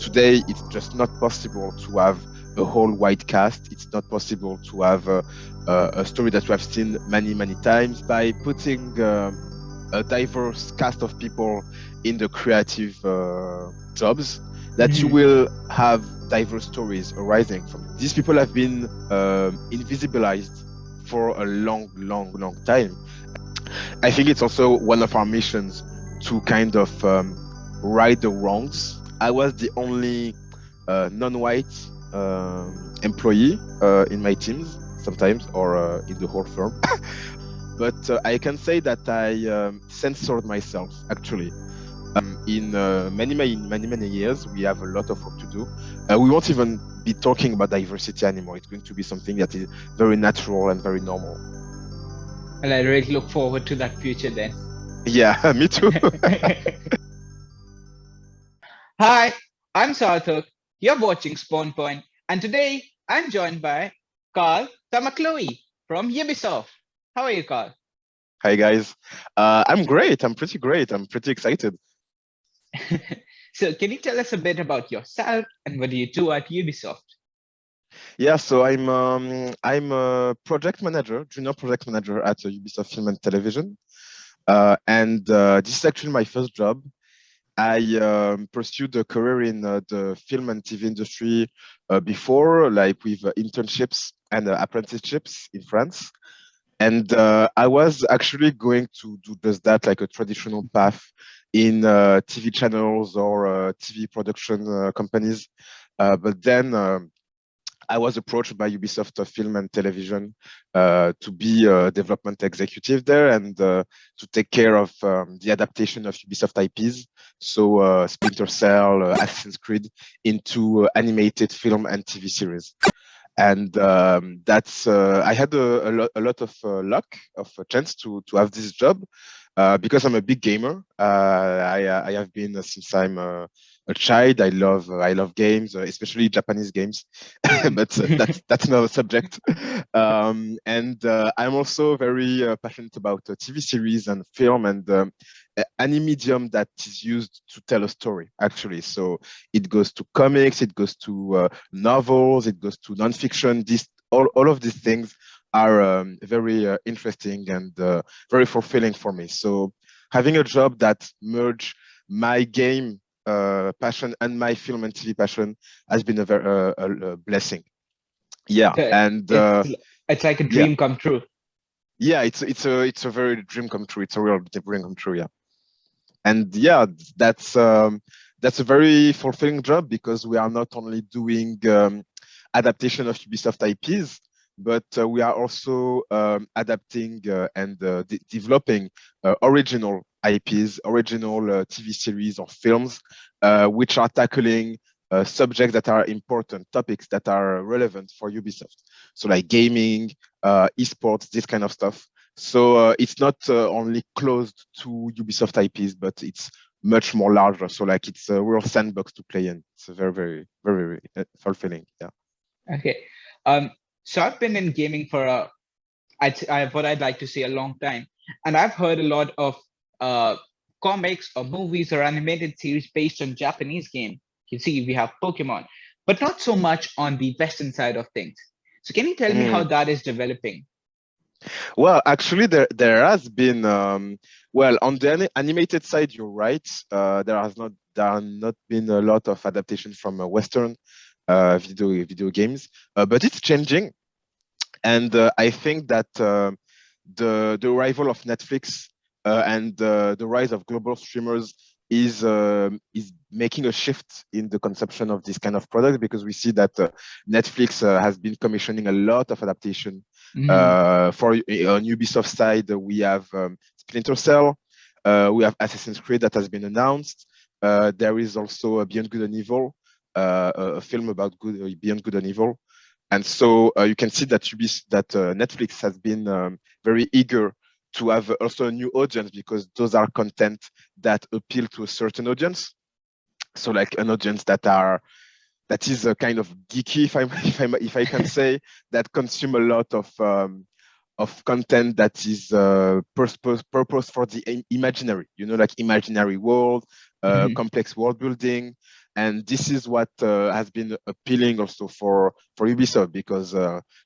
today it's just not possible to have a whole white cast. It's not possible to have a story that we have seen many times. By putting a diverse cast of people in the creative jobs, that you will have diverse stories arising from it. These people have been invisibilized for a long time. I think it's also one of our missions to kind of right the wrongs. I was the only non-white employee in my teams sometimes, or in the whole firm. But I can say that I censored myself, actually. In many years, we have a lot of work to do. We won't even be talking about diversity anymore. It's going to be something that is very natural and very normal. And I really look forward to that future then. Yeah, me too. Hi, I'm Sarthak. You're watching Spawn Point, and today I'm joined by Carl Tamakloe from Ubisoft. How are you, Carl? Hi, guys. I'm great. I'm pretty great. I'm pretty excited. So, can you tell us a bit about yourself and what do you do at Ubisoft? Yeah, so I'm a project manager, junior project manager at Ubisoft Film and Television, and this is actually my first job. I pursued a career in the film and TV industry before, like with internships and apprenticeships in France. And I was actually going to do just that, like a traditional path in TV channels or TV production companies. But then I was approached by Ubisoft Film and Television to be a development executive there and to take care of the adaptation of Ubisoft IPs, so Splinter Cell, Assassin's Creed, into animated film and TV series. And that's I had a lot of luck, of a chance to have this job because I'm a big gamer. I have been since I'm a child. I love games, especially Japanese games, but that's another subject. And I'm also very passionate about TV series and film and any medium that is used to tell a story, actually. So it goes to comics, it goes to novels, it goes to nonfiction. All of these things are very interesting and very fulfilling for me. So having a job that merge my game passion and my film and TV passion has been a very a blessing. Yeah, So and it's like a yeah, dream come true. yeah, it's a very dream come true. It's a real dream come true. Yeah, and yeah, that's a very fulfilling job because we are not only doing adaptation of Ubisoft IPs, but we are also adapting and developing original IPs, original TV series or films, which are tackling subjects that are important, topics that are relevant for Ubisoft. So like gaming, esports, this kind of stuff. So it's not only closed to Ubisoft IPs, but it's much more larger. So like it's a real sandbox to play in. It's a very fulfilling. Yeah. Okay. Um, so I've been in gaming for what I'd like to say a long time, and I've heard a lot of uh, comics or movies or animated series based on Japanese game. You see, we have Pokemon, but not so much on the Western side of things. So can you tell me how Mm. that is developing? Well, actually, there has been well on the animated side. You're right. There are not been a lot of adaptation from Western video games, but it's changing. And I think that the arrival of Netflix and the rise of global streamers is making a shift in the consumption of this kind of product because we see that Netflix has been commissioning a lot of adaptation. Mhm. On Ubisoft side, we have Splinter Cell, we have Assassin's Creed that has been announced. There is also Beyond Good and Evil, a film about Beyond Good and Evil. And so you can see that Netflix has been very eager to have also a new audience because those are content that appeal to a certain audience. So like an audience that is a kind of geeky, if I can say, that consume a lot of content that is purpose for the imaginary, like imaginary world, Mhm. complex world building. And this is what has been appealing also for Ubisoft, because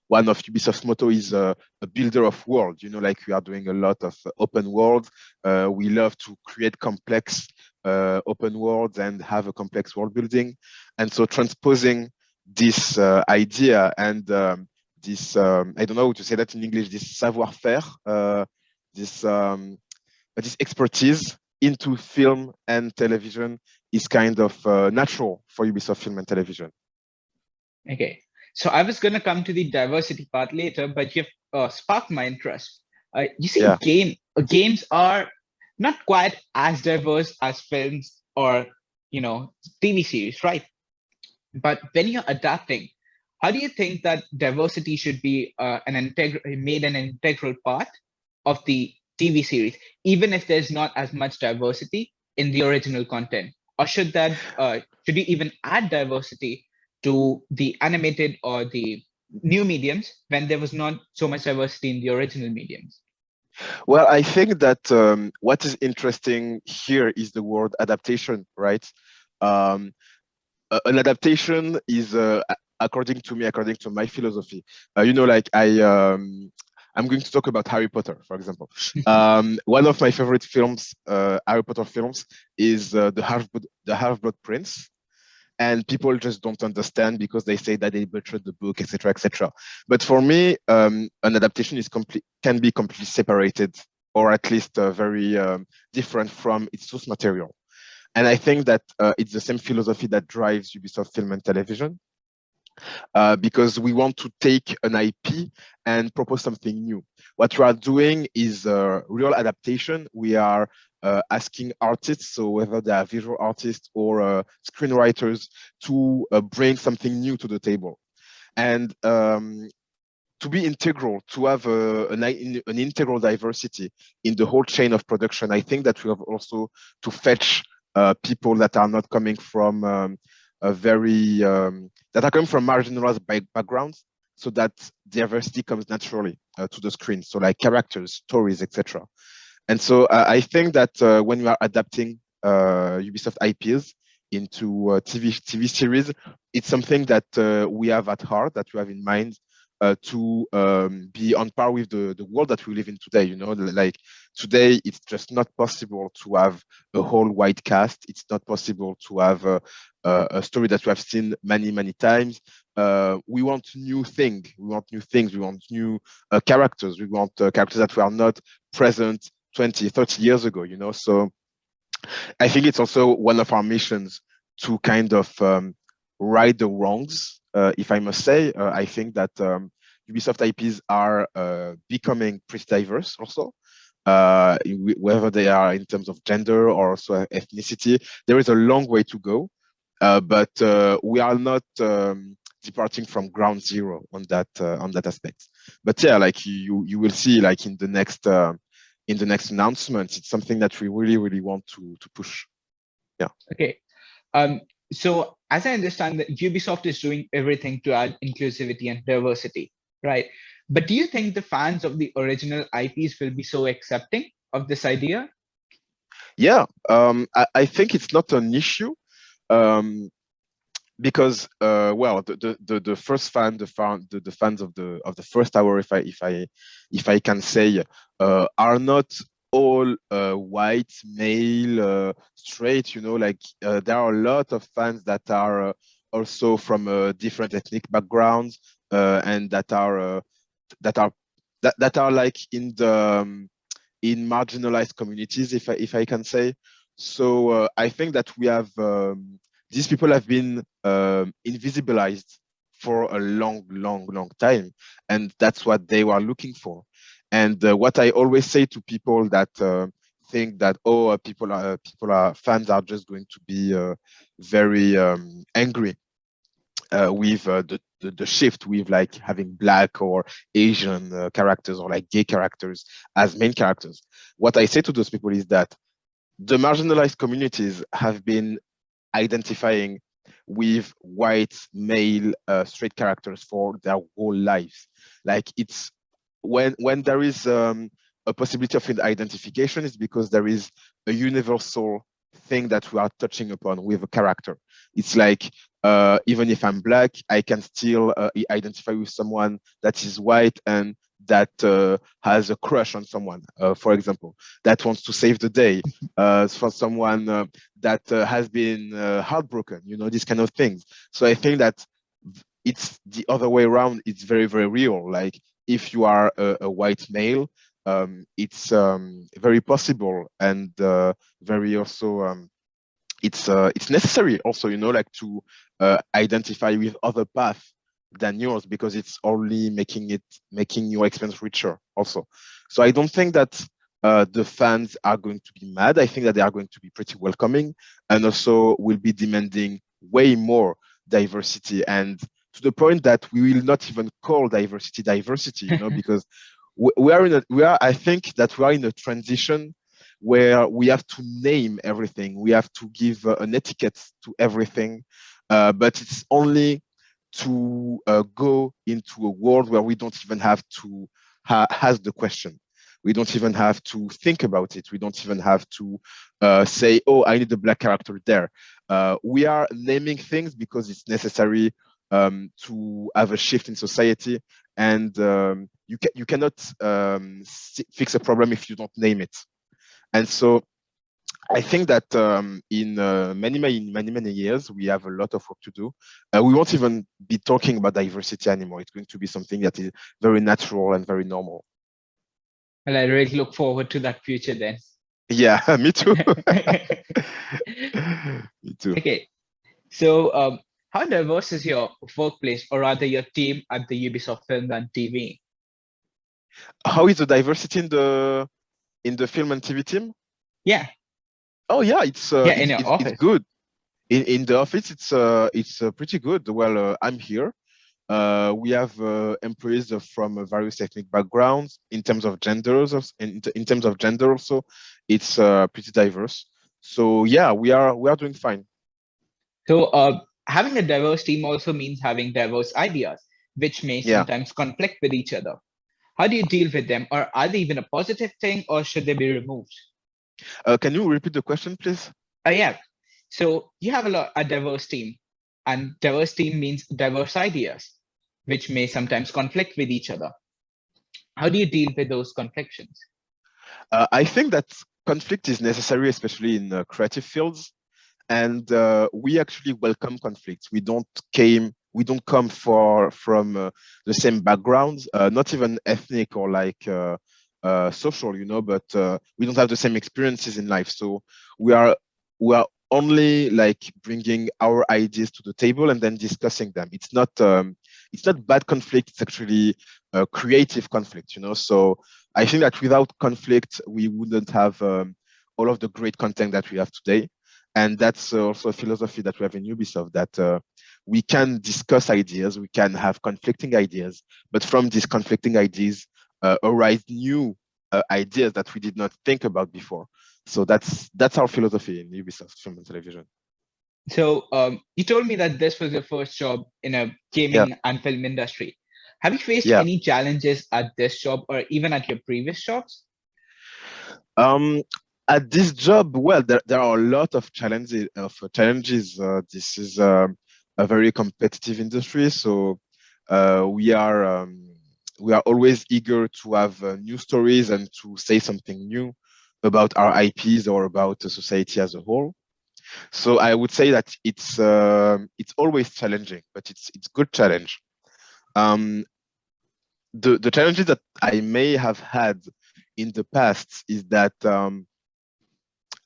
one of Ubisoft's motto is a builder of world. Like we are doing a lot of open world. We love to create complex open worlds and have a complex world building. And so transposing this idea and this, I don't know how to say that in English, this savoir-faire, this this expertise into film and television is kind of natural for Ubisoft Film and Television. Okay. So I was going to come to the diversity part later, but you've sparked my interest. You see, Yeah. games are not quite as diverse as films or, TV series, right? But when you're adapting, how do you think that diversity should be made an integral part of the TV series, even if there's not as much diversity in the original content? Or should you even add diversity to the animated or the new mediums when there was not so much diversity in the original mediums? Well, I think that what is interesting here is the word adaptation, right? Um, an adaptation is, according to my philosophy, like I'm going to talk about Harry Potter, for example. One of my favorite films, Harry Potter films, is the Half-Blood Prince, and people just don't understand because they say that they butchered the book, etc., etc. But for me, an adaptation can be completely separated, or at least very different from its source material. And I think that it's the same philosophy that drives Ubisoft Film and Television, because we want to take an IP and propose something new. What we are doing is real adaptation. We are asking artists, so whether they are visual artists or screenwriters, to bring something new to the table. And to be integral, to have an integral diversity in the whole chain of production, I think that we have also to fetch people that are not coming from a very that are coming from marginalized backgrounds, so that diversity comes naturally to the screen. So like characters, stories, etc. And so I think that when you are adapting Ubisoft IPs into TV series, it's something that we have at heart, that we have in mind, to be on par with the world that we live in today. Like today, it's just not possible to have a whole white cast. It's not possible to have a story that we have seen many, many times. We want new things. We want new things. We want new characters. We want characters that were not present 20, 30 years ago. So I think it's also one of our missions to kind of right the wrongs, if I must say. I think that Ubisoft IPs are becoming pretty diverse also, whether they are in terms of gender or also ethnicity. There is a long way to go, but we are not departing from ground zero on that aspect. But yeah, like you will see, like in the next announcement, it's something that we really, really want to push. Yeah. Okay. So as I understand that Ubisoft is doing everything to add inclusivity and diversity, right? But do you think the fans of the original IPs will be so accepting of this idea? Yeah. I think it's not an issue. Because well, the first the fans of the first hour, if I can say, are not all white male straight. Like there are a lot of fans that are also from different ethnic backgrounds, and that are that are like in marginalized communities, if I can say. So I think that we have these people have been invisibilized for a long, long, long time, and that's what they were looking for. And what I always say to people that think that people are fans are just going to be very angry with the shift with like having black or Asian characters or like gay characters as main characters. What I say to those people is that the marginalized communities have been identifying with white male straight characters for their whole lives. Like it's when there is a possibility of identification, is because there is a universal thing that we are touching upon with a character. It's like even if I'm black, I can still identify with someone that is white and that has a crush on someone, for example, that wants to save the day, for someone that has been heartbroken, these kind of things. So I think that it's the other way around. It's very, very real. Like if you are a white male, it's very possible and very also it's necessary also, like to identify with other paths than yours, because it's only making your experience richer also. So I don't think that the fans are going to be mad. I think that they are going to be pretty welcoming, and also will be demanding way more diversity, and to the point that we will not even call diversity, because I think that we are in a transition where we have to name everything. We have to give an etiquette to everything. But it's only to go into a world where we don't even have to ask the question. We don't even have to think about it. We don't even have to say, oh, I need a black character there. We are naming things because it's necessary to have a shift in society. And you cannot fix a problem if you don't name it. And so I think that in many years, we have a lot of work to do. We won't even be talking about diversity anymore. It's going to be something that is very natural and very normal. Well, I really look forward to that future then. Yeah, me too. Me too. Okay, so how diverse is your workplace, or rather your team at the Ubisoft Film and TV? How is the diversity in the film and TV team? Yeah, Oh yeah, it's yeah, in your it's office. good. In the office, it's pretty good. Well, I'm here. We have employees from various ethnic backgrounds. In terms of genders, in terms of gender also, it's pretty diverse. So yeah, we are doing fine. So having a diverse team also means having diverse ideas, which may Yeah. sometimes conflict with each other. How do you deal with them, or are they even a positive thing, or should they be removed? Can you repeat the question, please? Yeah. So you have a diverse team, and diverse team means diverse ideas, which may sometimes conflict with each other. How do you deal with those conflictions? I think that conflict is necessary, especially in creative fields, and we actually welcome conflicts. We don't come from the same backgrounds, not even ethnic or like social, but we don't have the same experiences in life. So we are we are only like bringing our ideas to the table and then discussing them. It's not bad conflict. It's actually creative conflict. So I think that without conflict, we wouldn't have all of the great content that we have today. And that's also a philosophy that we have in Ubisoft, that we can discuss ideas, we can have conflicting ideas, but from these conflicting ideas arise new ideas that we did not think about before. So that's our philosophy in Ubisoft Film and Television. So you told me that this was your first job in a Yeah, gaming and film industry. Have you faced yeah. any challenges at this job or even at your previous jobs? Um, at this job, well, there are a lot of challenges. This is a very competitive industry, so we are always eager to have new stories and to say something new about our IPs or about the society as a whole. So I would say that it's always challenging, but it's good challenge. Um, the challenges that I may have had in the past is that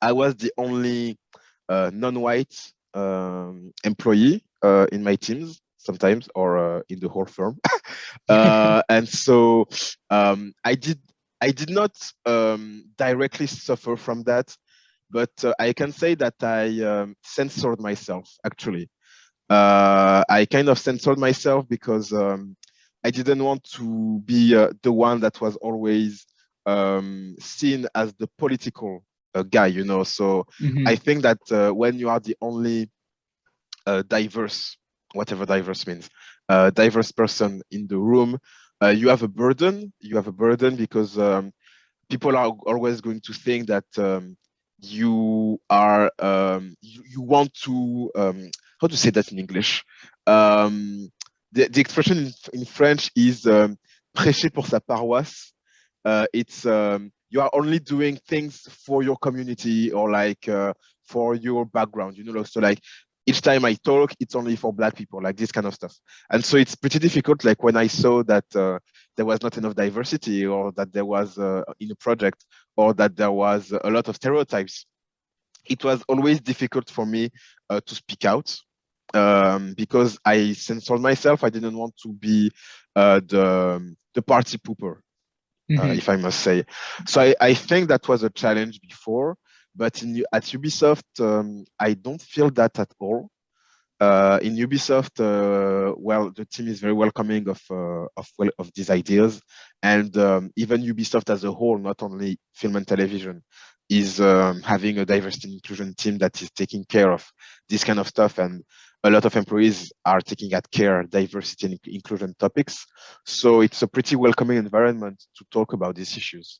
I was the only non-white employee in my teams sometimes, or in the whole firm. And so I did not directly suffer from that, but I can say that I censored myself, actually. I kind of censored myself because I didn't want to be the one that was always seen as the political guy, So I Mhm. think that when you are the only diverse, whatever diverse means, diverse person in the room, you have a burden. You have a burden because people are always going to think that you want to how to say that in English? Um, the expression in French is prêcher pour sa paroisse. It's you are only doing things for your community or like for your background, so like each time I talk it's only for black people, like this kind of stuff. And so it's pretty difficult, like when I saw that there was not enough diversity, or that there was in a project, or that there was a lot of stereotypes, it was always difficult for me to speak out, because I censored myself. I didn't want to be the party pooper, Mhm. if I must say. So I think that was a challenge before, but at Ubisoft, I don't feel that at all. In Ubisoft, well, the team is very welcoming of these ideas, and even Ubisoft as a whole, not only film and television, is having a diversity and inclusion team that is taking care of this kind of stuff, and a lot of employees are taking at care diversity and inclusion topics. So it's a pretty welcoming environment to talk about these issues.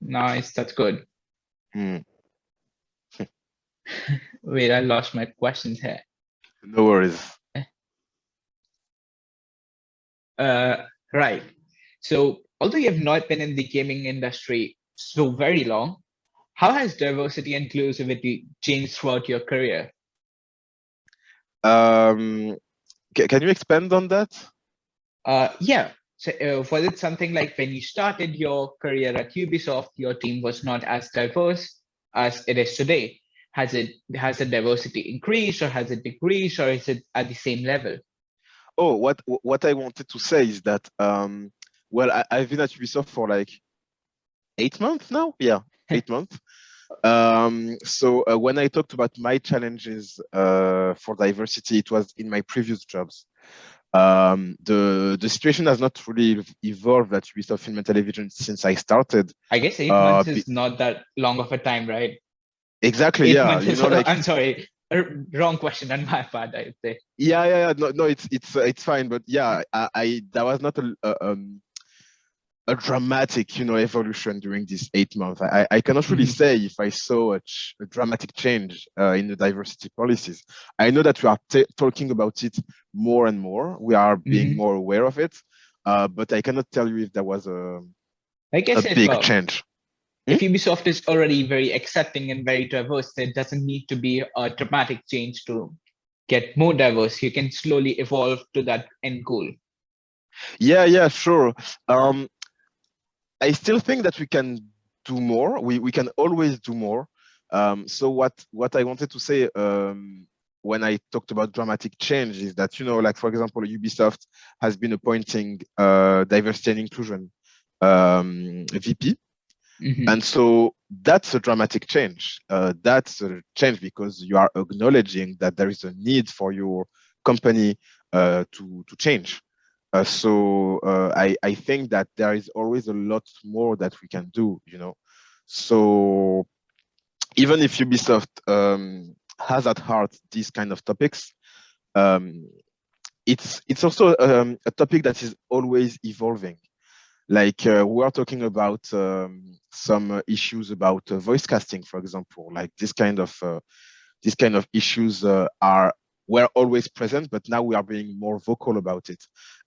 Nice, that's good. Hmm. Wait, I lost my questions here. No worries. Uh, right. So, although you have not been in the gaming industry so very long, how has diversity and inclusivity changed throughout your career? Um, can you expand on that? Yeah. So, was it something like when you started your career at Ubisoft, your team was not as diverse as it is today? Has the diversity increased, or has it decreased, or is it at the same level? Oh, what I wanted to say is that well, I've been at Ubisoft for like 8 months now. Yeah, 8 months. So when I talked about my challenges for diversity, it was in my previous jobs. The situation has not really evolved at Ubisoft Film and Television since I started. I guess eight Uh, months be, is not that long of a time, right? exactly, Eight yeah. months is, Like I'm sorry, wrong question on my part, I'd say. yeah. No, no, it's fine. But yeah, I that was not a dramatic, evolution during these 8 months. I cannot really Mhm, say if I saw a dramatic change in the diversity policies. I know that we are talking about it more and more. We are being mhm. more aware of it, but I cannot tell you if there was I a guess big change. Hmm? if Ubisoft is already very accepting and very diverse, there doesn't need to be a dramatic change to get more diverse. You can slowly evolve to that end goal. Yeah, sure. Um, I still think that we can do more. We can always do more. So what I wanted to say when I talked about dramatic change is that, like for example, Ubisoft has been appointing diversity and inclusion VP, Mhm, and so that's a dramatic change. That's a change because you are acknowledging that there is a need for your company to change. I think that there is always a lot more that we can do. So even if Ubisoft has at heart these kind of topics, um, it's also a topic that is always evolving. Like we are talking about some issues about voice casting, for example. Like these kind of issues are were always present, but now we are being more vocal about it.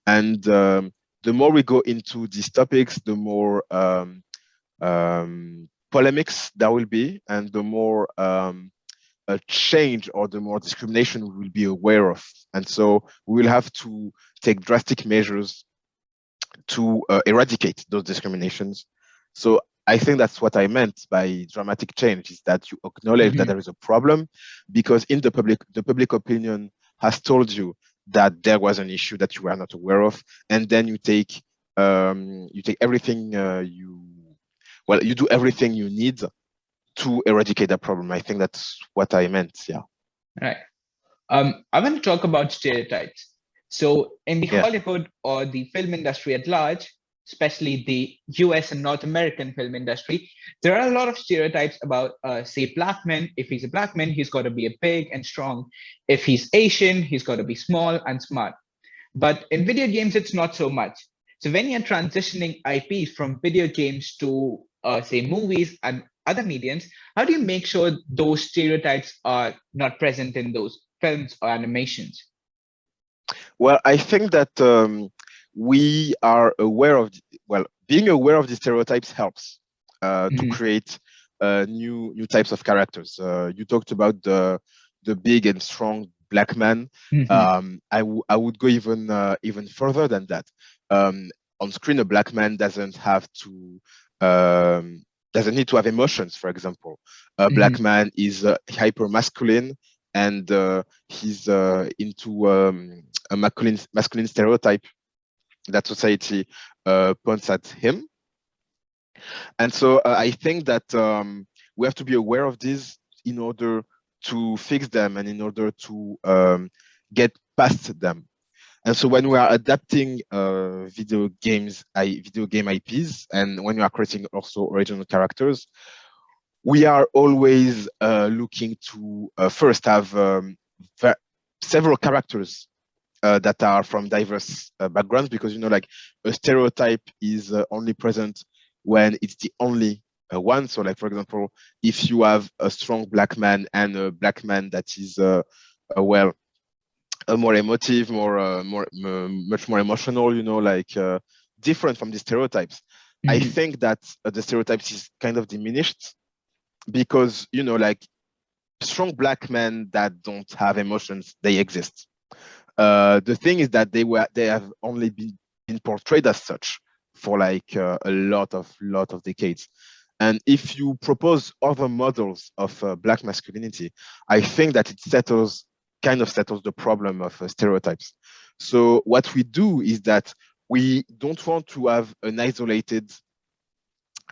And the more we go into these topics, the more polemics there will be, and the more a change or the more discrimination we will be aware of. And so we will have to take drastic measures to eradicate those discriminations. So I think that's what I meant by dramatic change, is that you acknowledge that mhm. there is a problem, because in the public opinion has told you that there was an issue that you were not aware of, and then you take everything you do everything you need to eradicate that problem. I think that's what I meant. Yeah. Right. I want to talk about stereotypes. So, in the Yeah. Hollywood or the film industry at large, especially the US and North American film industry, there are a lot of stereotypes about, say, black men. If he's a black man, he's got to be a big and strong. If he's Asian, he's got to be small and smart. But in video games, it's not so much. So, when you're transitioning IPs from video games to, say, movies and other mediums, how do you make sure those stereotypes are not present in those films or animations? Well, I think that we are aware of, well, being aware of the stereotypes helps to Hmm. create new types of characters. You talked about the big and strong black man. Hmm. I would go even further than that. Um, on screen, a black man doesn't need to have emotions. For example, a black Hmm. man is hyper masculine and he's into a masculine stereotype that society points at him. And so I think that we have to be aware of this in order to fix them and in order to get past them. And so when we are adapting video game IPs, and when we are creating also original characters, we are always looking to first have several characters that are from diverse backgrounds, because like a stereotype is only present when it's the only one. So like, for example, if you have a strong black man and a black man that is well, more emotive, much more emotional, like different from the stereotypes, I Hmm. think that the stereotypes is kind of diminished, because like strong black men that don't have emotions, they exist. The thing is that they have only been portrayed as such for like a lot of decades. And if you propose other models of black masculinity, I think that it kind of settles the problem of stereotypes. So what we do is that we don't want to have an isolated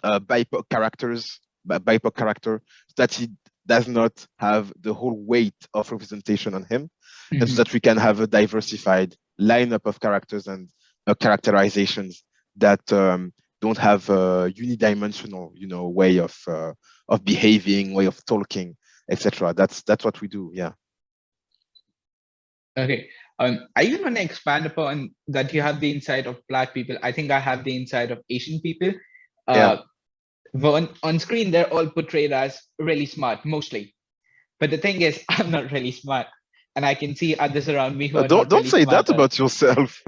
BIPOC character, that he does not have the whole weight of representation on him, and so Hmm. that we can have a diversified lineup of characters and characterizations that don't have a unidimensional, way of behaving, way of talking, etc. That's what we do. Yeah. Okay. I even want to expand upon that. You have the insight of Black people. I think I have the insight of Asian people. Yeah. Uh, on screen, they're all portrayed as really smart, mostly. But the thing is, I'm not really smart, and I can see others around me who are Don't not don't really say that smart. about yourself.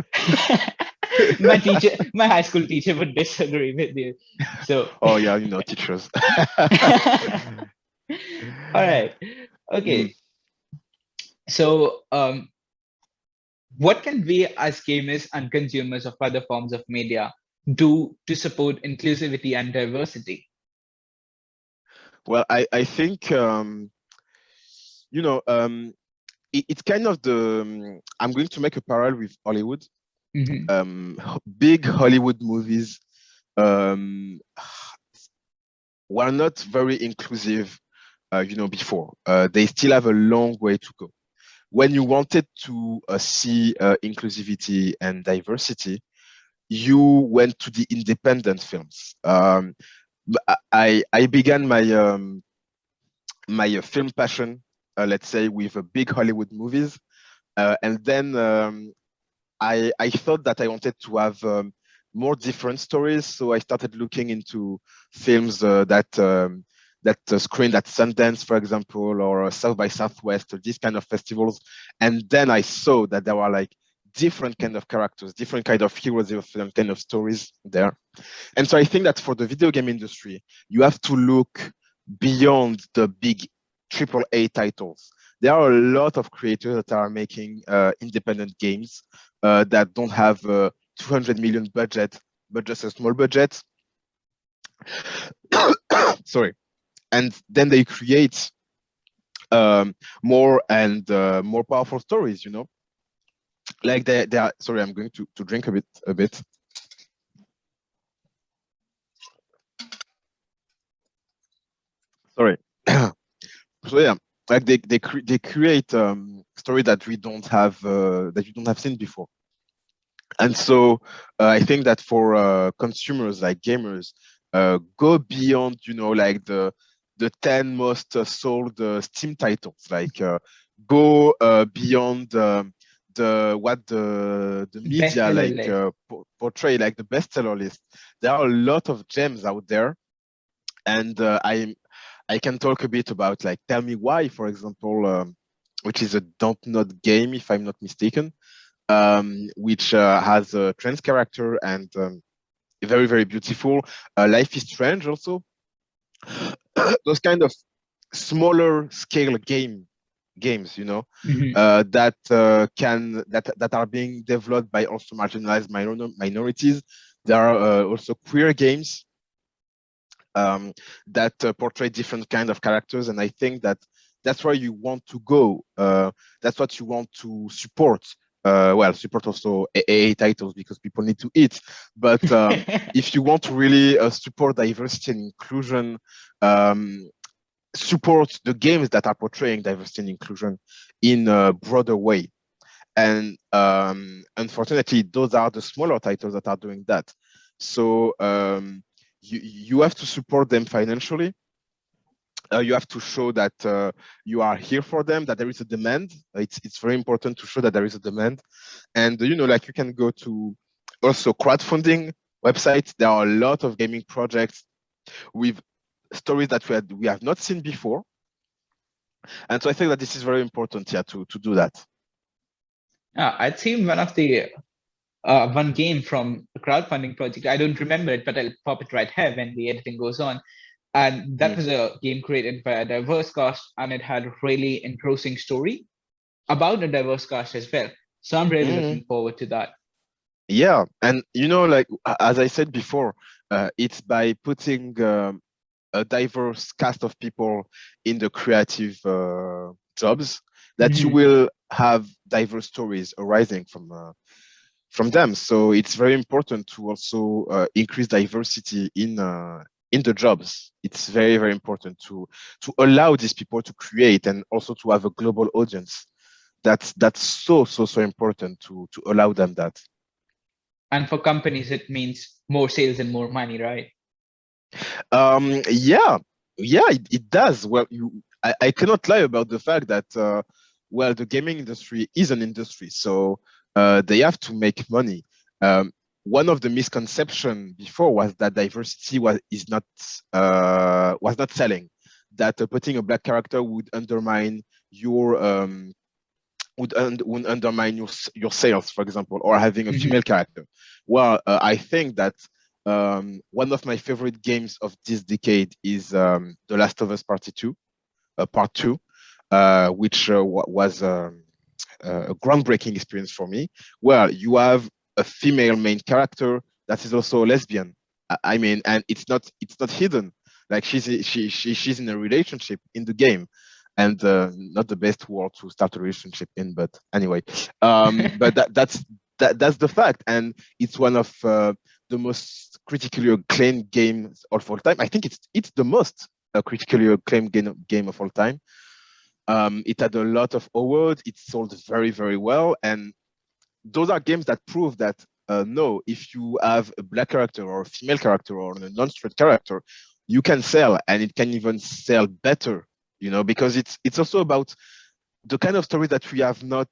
My high school teacher would disagree with you. So, Oh yeah, teachers. all right, Mm. okay. So, what can we as gamers and consumers of other forms of media do to support inclusivity and diversity? Well, I think it's kind of I'm going to make a parallel with Hollywood. Hmm. Big Hollywood movies um, were not very inclusive, before. They still have a long way to go. When you wanted to see inclusivity and diversity, you went to the independent films. I began my film passion, let's say, with big Hollywood movies, and then I thought that I wanted to have more different stories, so I started looking into films that screened at Sundance, for example, or South by Southwest, or these kind of festivals. And then I saw that there were like different kind of characters, different kind of heroes, different kind of stories there. And so I think that for the video game industry, you have to look beyond the big AAA titles. There are a lot of creators that are making independent games that don't have 200 million budget, but just a small budget. Sorry. And then they create more and more powerful stories, like they are. Sorry, I'm going to drink a bit. Sorry. So yeah, like they create story that you don't have seen before. And so I think that for consumers like gamers, go beyond, like the 10 most sold Steam titles. Like go beyond what the media Bestseller like list. portray, like the bestseller list. There are a lot of gems out there, And I can talk a bit about like Tell Me Why, for example, which is a Don't Not game, if I'm not mistaken, which has a trans character and very, very beautiful. Life is Strange also. Those kind of smaller scale games, Mhm. that are being developed by also marginalized minorities. There are also queer games that portray different kind of characters, and I think that that's where you want to go. That's what you want to support. Well, support also AA titles because people need to eat. But if you want to really support diversity and inclusion, um, support the games that are portraying diversity and inclusion in a broader way. And unfortunately, those are the smaller titles that are doing that. So you have to support them financially. You have to show that you are here for them, that there is a demand. It's very important to show that there is a demand. And like you can go to also crowdfunding websites. There are a lot of gaming projects with stories that we have not seen before. And so I think that this is very important, yeah, to do that. I'd seen one game from a crowdfunding project. I don't remember it, but I'll pop it right here when the editing goes on. And that Mm. was a game created by a diverse cast, and it had a really engrossing story about a diverse cast as well. So I'm really Mhm. looking forward to that. Yeah, and like as I said before, it's by putting a diverse cast of people in the creative jobs that you Mhm. will have diverse stories arising from them. So it's very important to also increase diversity in the jobs. It's very, very important to allow these people to create and also to have a global audience. That's so important to allow them that. And for companies, it means more sales and more money, right? Yeah, yeah, it does. Well, I cannot lie about the fact that well, the gaming industry is an industry, so they have to make money. One of the misconception before was that diversity was not selling. That putting a black character would undermine your would undermine your sales, for example, or having a female Mhm. character. Well, I think that one of my favorite games of this decade is The Last of Us Part Two, which was a groundbreaking experience for me. Well, you have a female main character that is also a lesbian. I mean, and it's not hidden. Like she's in a relationship in the game, and not the best world to start a relationship in. But anyway, but that's the fact, and it's one of the most critically acclaimed games of all time. I think it's the most critically acclaimed game of all time. It had a lot of awards. It sold very, very well. And those are games that prove that no, if you have a black character or a female character or a non-straight character, you can sell, and it can even sell better. Because it's also about the kind of story that we have not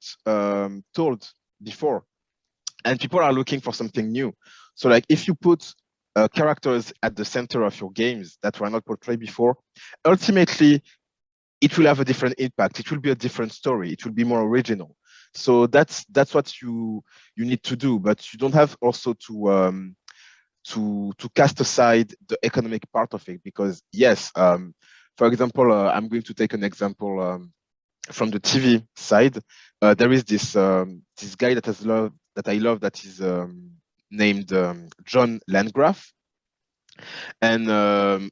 told before, and people are looking for something new. So, like, if you put characters at the center of your games that were not portrayed before, ultimately it will have a different impact. It will be a different story. It will be more original. So that's what you need to do. But you don't have also to cast aside the economic part of it, because yes, for example, I'm going to take an example from the TV side. There is this guy that I love that is named John Landgraf. And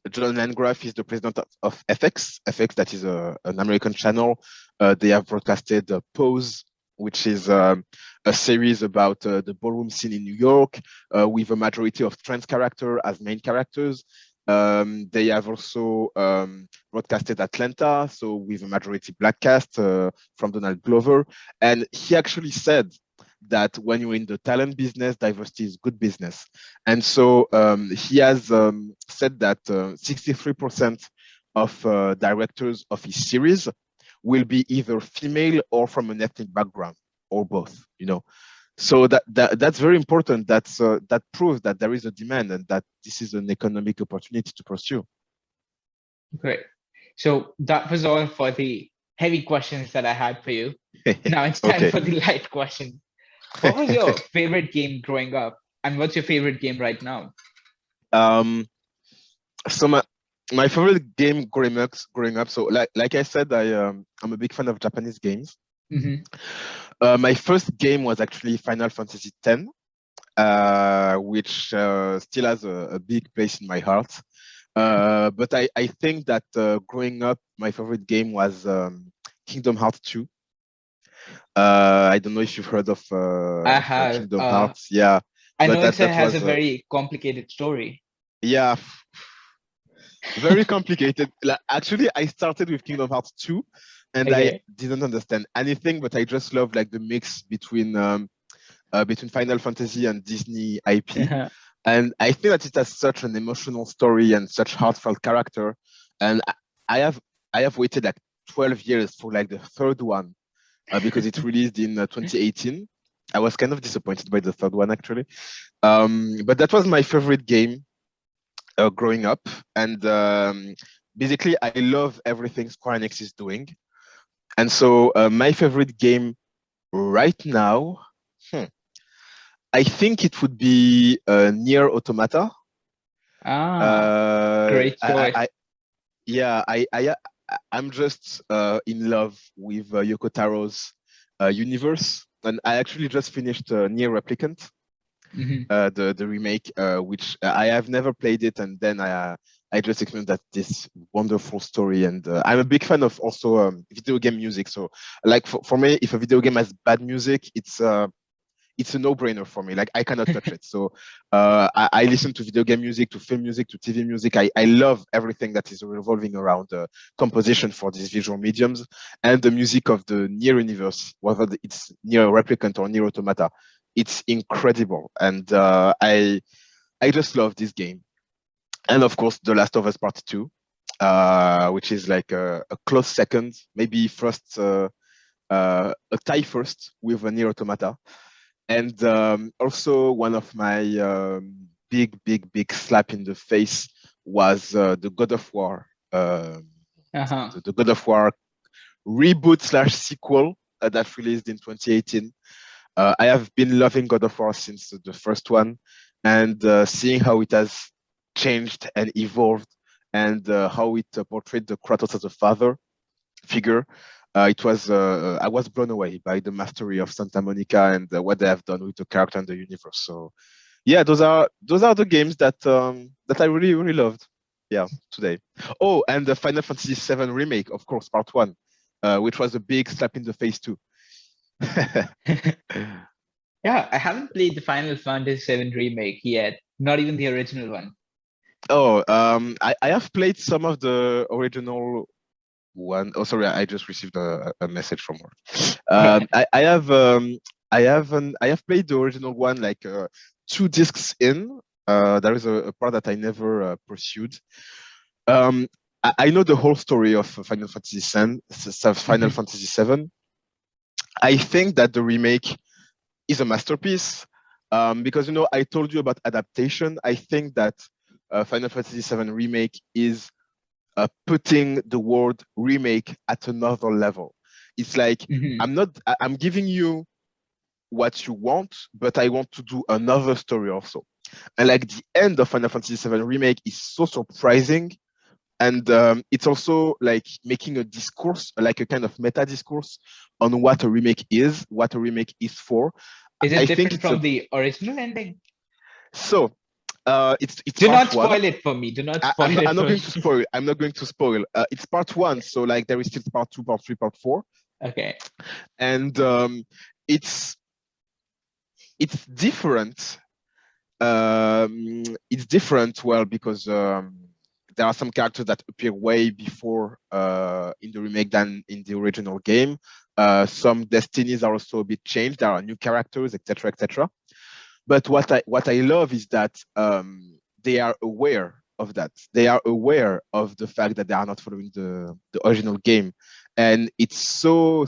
John Landgraf is the president of FX. FX, that is an American channel. They have broadcasted Pose, which is a series about the ballroom scene in New York, with a majority of trans characters as main characters. They have also broadcasted Atlanta, so with a majority black cast from Donald Glover. And he actually said that when you're in the talent business, diversity is good business. And so he has said that 63% of directors of his series will be either female or from an ethnic background, or both. So that's very important. That proves that there is a demand and that this is an economic opportunity to pursue. Great. So that was all for the heavy questions that I had for you. Now it's time Okay. for the light questions. What was your favorite game growing up, and what's your favorite game right now? um, so my favorite game growing up. So like I said, I'm a big fan of Japanese games. Hmm. My first game was actually Final Fantasy X, which still has a big place in my heart. But I think that growing up, my favorite game was Kingdom Hearts 2. I don't know if you've heard I of have. Kingdom Hearts. Yeah, I but know it that has a was very complicated story. yeah, very complicated. Like, actually, I started with Kingdom Hearts 2, and I Okay. didn't understand anything, but I just love like the mix between Final Fantasy and Disney IP. Uh-huh. And I think that it has such an emotional story and such heartfelt character. And I have I have waited like 12 years for like the third one because it released in 2018. I was kind of disappointed by the third one actually. But that was my favorite game growing up. And basically, I love everything Square Enix is doing. And so my favorite game right now, hmm, I think it would be Near Automata. Ah, Uh, great I, I, choice. I yeah, I'm just in love with Yoko Taro's universe, and I actually just finished Near Replicant, Hmm. the remake, which I have never played it, and then I just experienced that this wonderful story, and I'm a big fan of also video game music. So, like for me, if a video game has bad music, it's a no-brainer for me. Like I cannot touch it. So I listen to video game music, to film music, to TV music. I love everything that is revolving around composition for these visual mediums and the music of the Near universe, whether it's Near Replicant or Near Automata. It's incredible, and I just love this game. And of course, The Last of Us Part Two, which is like a close second, maybe first, a tie first with a Near Automata. And also one of my big slap in the face was the God of War, Uh-huh. the God of War reboot slash sequel that released in 2018. I have been loving God of War since the first one, and seeing how it has changed and evolved, and how it portrayed the Kratos as a father figure. It was I was blown away by the mastery of Santa Monica and what they have done with the character and the universe. So yeah, those are the games that I really loved. Yeah, today. Oh, and the Final Fantasy VII remake, of course, part one, which was a big slap in the face too. Yeah, I haven't played the Final Fantasy VII remake yet. Not even the original one. Oh, I have played some of the original one. Oh, sorry, I just received a message from work. I have played the original one like two discs in. There is a part that I never pursued. Um, I know the whole story of Final Mhm. Fantasy VII. I think that the remake is a masterpiece because I told you about adaptation. I think that Final Fantasy VII remake is putting the word remake at another level. It's like Mhm. I'm giving you what you want, but I want to do another story also. And like the end of Final Fantasy VII remake is so surprising, and it's also like making a discourse, like a kind of meta discourse on what a remake is for. Is I it think different it's a from the original ending? so it's Do part not one. spoil it for me. Do not spoil I'm it not for going to me. spoil. I'm not going to spoil. It's part one, so like there is still part two, part three, part four, Okay. and it's it's different. It's different, well, because there are some characters that appear way before in the remake than in the original game. Some destinies are also a bit changed. There are new characters, etc., etc. But what I love is that they are aware of that. They are aware of the fact that they are not following the original game, and it's so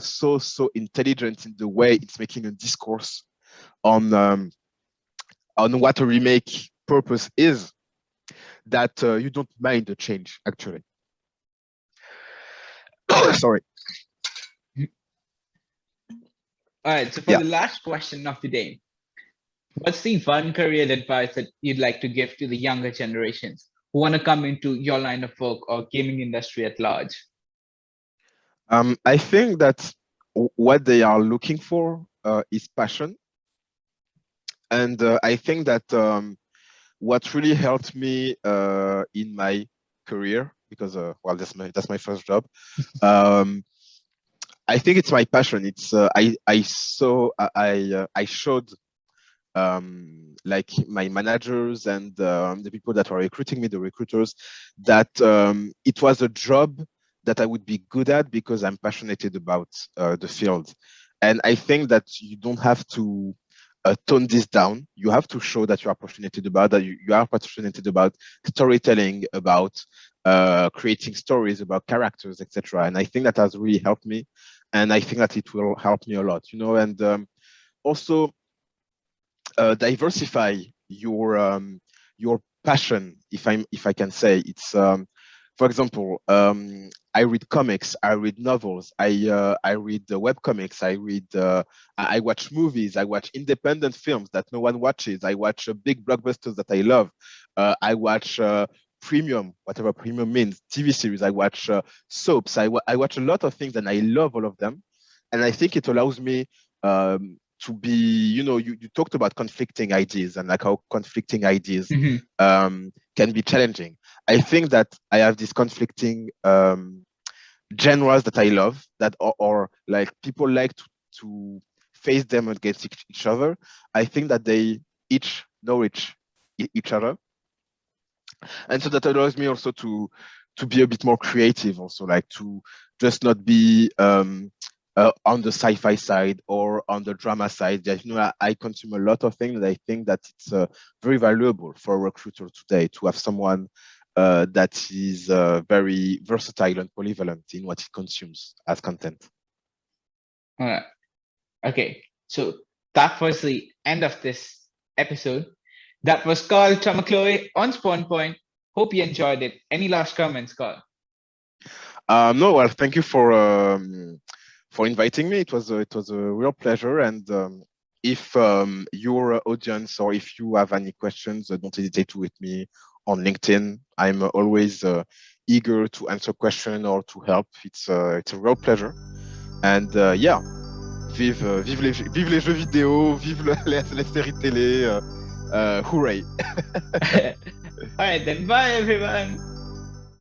intelligent in the way it's making a discourse on what a remake purpose is, that you don't mind the change actually. Sorry. All right. So for Yeah. the last question of the day, what's the one career advice that you'd like to give to the younger generations who want to come into your line of work or gaming industry at large? I think that what they are looking for is passion, and I think that what really helped me in my career, because well, that's my first job. Um, I think it's my passion. It's I showed like my managers and the people that were recruiting me, the recruiters, that it was a job that I would be good at because I'm passionate about the field. And I think that you don't have to tone this down. You have to show that you are passionate about that. You are passionate about storytelling, about creating stories, about characters, etc. And I think that has really helped me, and I think that it will help me a lot. You know, and also diversify your passion, if I can say. It's for example, I read comics, I read novels, I read web comics, I watch movies, I watch independent films that no one watches, I watch big blockbusters that I love, I watch premium, whatever premium means, TV series, I watch soaps, I watch a lot of things and I love all of them. And I think it allows me to be, you talked about conflicting ideas and like how conflicting ideas Mhm. can be challenging. I think that I have these conflicting genres that I love, that or like people like to face them against each other. I think that they each know each other, and so that allows me also to be a bit more creative, also like to just not be on the sci-fi side or on the drama side. That, I consume a lot of things, and I think that it's very valuable for a recruiter today to have someone that is very versatile and polyvalent in what he consumes as content. All right. Okay. So that was the end of this episode. That was Carl Tamakloe on Spawn Point. Hope you enjoyed it. Any last comments, Carl? No, well, thank you for inviting me. It was a real pleasure. And if your audience or if you have any questions, don't hesitate to hit me on LinkedIn. I'm always eager to answer questions or to help. It's a real pleasure. And yeah, vive les jeux vidéo, vive les séries télé. Hooray! All right, then bye, everyone.